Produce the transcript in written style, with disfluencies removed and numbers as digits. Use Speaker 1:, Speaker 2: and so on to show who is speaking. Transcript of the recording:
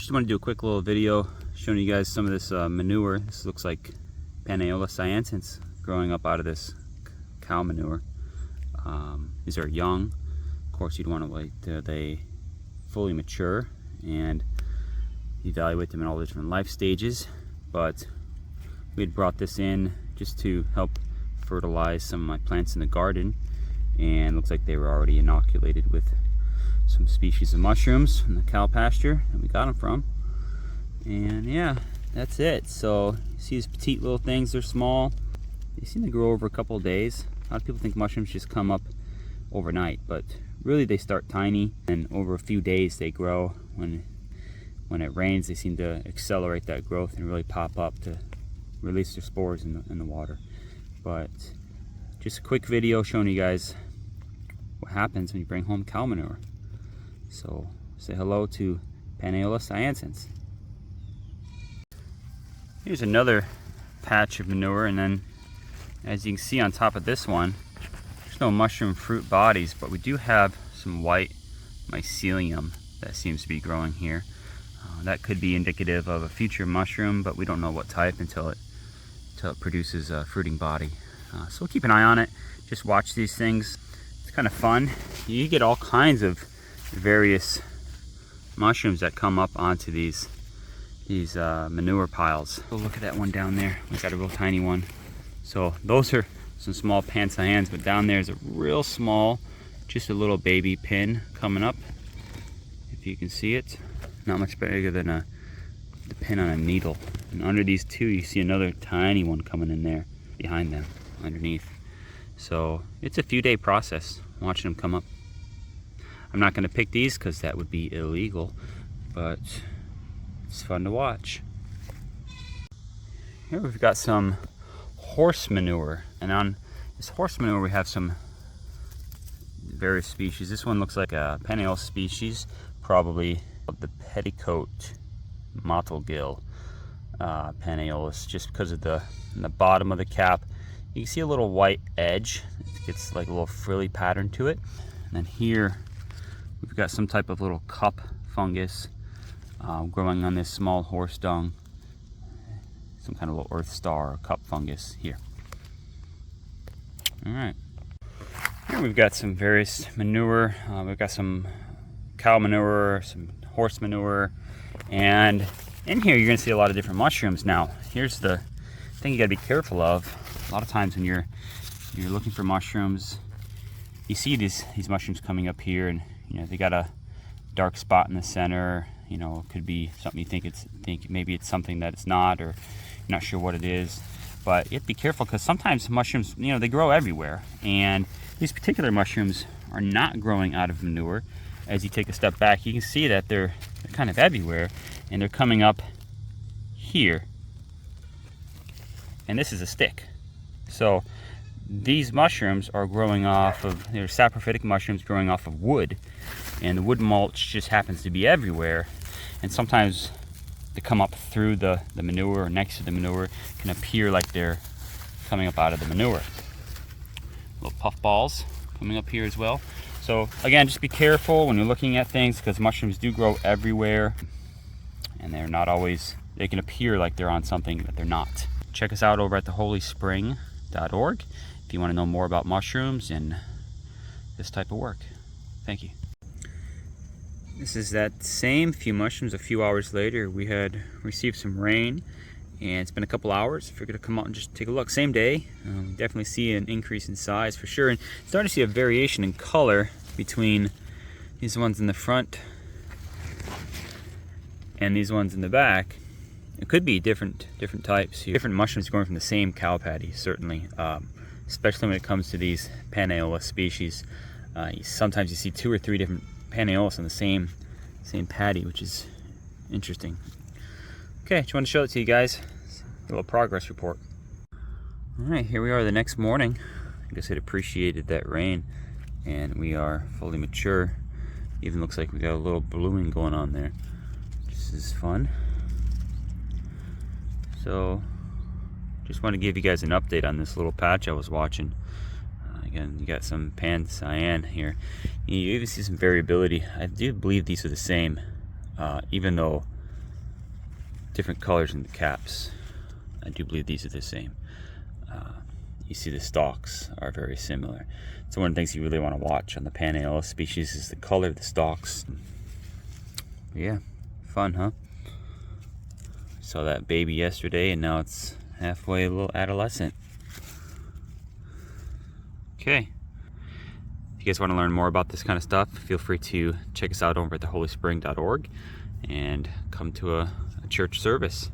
Speaker 1: Just want to do a quick little video showing you guys some of this manure. This looks like Panaeolus cyanescens growing up out of this cow manure. These are young. Of course, you'd want to wait till they fully mature and evaluate them in all the different life stages. But we had brought this in just to help fertilize some of my plants in the garden, and looks like they were already inoculated with some species of mushrooms from the cow pasture that we got them from. And yeah, that's it. So you see these petite little things, they're small. They seem to grow over a couple of days. A lot of people think mushrooms just come up overnight, but really they start tiny, and over a few days they grow. When it rains, they seem to accelerate that growth and really pop up to release their spores in the water. But just a quick video showing you guys what happens when you bring home cow manure. So say hello to Panaeolus cyanescens. Here's another patch of manure, and then as you can see on top of this one, there's no mushroom fruit bodies, but we do have some white mycelium that seems to be growing here. That could be indicative of a future mushroom, but we don't know what type until it produces a fruiting body. So we'll keep an eye on it. Just watch these things. It's kind of fun. You get all kinds of various mushrooms that come up onto these manure piles. Oh, look at that one down there. We got a real tiny one. So those are some small Pan Cyans, but down there is a real small, just a little baby pin coming up. If you can see it, not much bigger than the pin on a needle. And under these two, you see another tiny one coming in there behind them, underneath. So it's a few-day process watching them come up. I'm not going to pick these because that would be illegal, but it's fun to watch. Here we've got some horse manure, and on this horse manure we have some various species. This one looks like a Panaeolus species, probably the petticoat mottled-gill Panaeolus, just because of the bottom of the cap. You can see a little white edge. It gets like a little frilly pattern to it. And then here we've got some type of little cup fungus growing on this small horse dung. Some kind of little earth star or cup fungus here. All right. Here we've got some various manure. We've got some cow manure, some horse manure, and in here you're going to see a lot of different mushrooms. Now, here's the thing you got to be careful of. A lot of times when you're looking for mushrooms, you see these mushrooms coming up here, and you know they got a dark spot in the center. You know, it could be something you think maybe it's something that it's not, or you're not sure what it is. But you have to be careful, because sometimes mushrooms, you know, they grow everywhere, and these particular mushrooms are not growing out of manure. As you take a step back, you can see that they're kind of everywhere, and they're coming up here. And this is a stick. So these mushrooms are growing off of, they're saprophytic mushrooms growing off of wood, and the wood mulch just happens to be everywhere. And sometimes they come up through the manure, or next to the manure, can appear like they're coming up out of the manure. Little puff balls coming up here as well. So again, just be careful when you're looking at things, because mushrooms do grow everywhere, and they're not always, they can appear like they're on something that they're not. Check us out over at theholyspring.org if you want to know more about mushrooms and this type of work. Thank you. This is that same few mushrooms a few hours later. We had received some rain, and it's been a couple hours. Figured to come out and just take a look. Same day. Definitely see an increase in size for sure, and starting to see a variation in color between these ones in the front and these ones in the back. It could be different types here. Different mushrooms growing from the same cow patty, certainly, especially when it comes to these Panaeolus species. Sometimes you see 2 or 3 different Panaeolus on the same patty, which is interesting. Okay, just want to show it to you guys. A little progress report. All right, here we are the next morning. I guess it appreciated that rain, and we are fully mature. Even looks like we got a little blooming going on there. This is fun. So just want to give you guys an update on this little patch I was watching. Again, you got some Pan Cyan here. You even see some variability. I do believe these are the same, even though different colors in the caps. I do believe these are the same. You see the stalks are very similar. So one of the things you really want to watch on the Panaeolus species is the color of the stalks. Yeah, fun, huh? Saw that baby yesterday and now it's halfway a little adolescent. Okay. If you guys want to learn more about this kind of stuff, feel free to check us out over at theholyspring.org and come to a church service.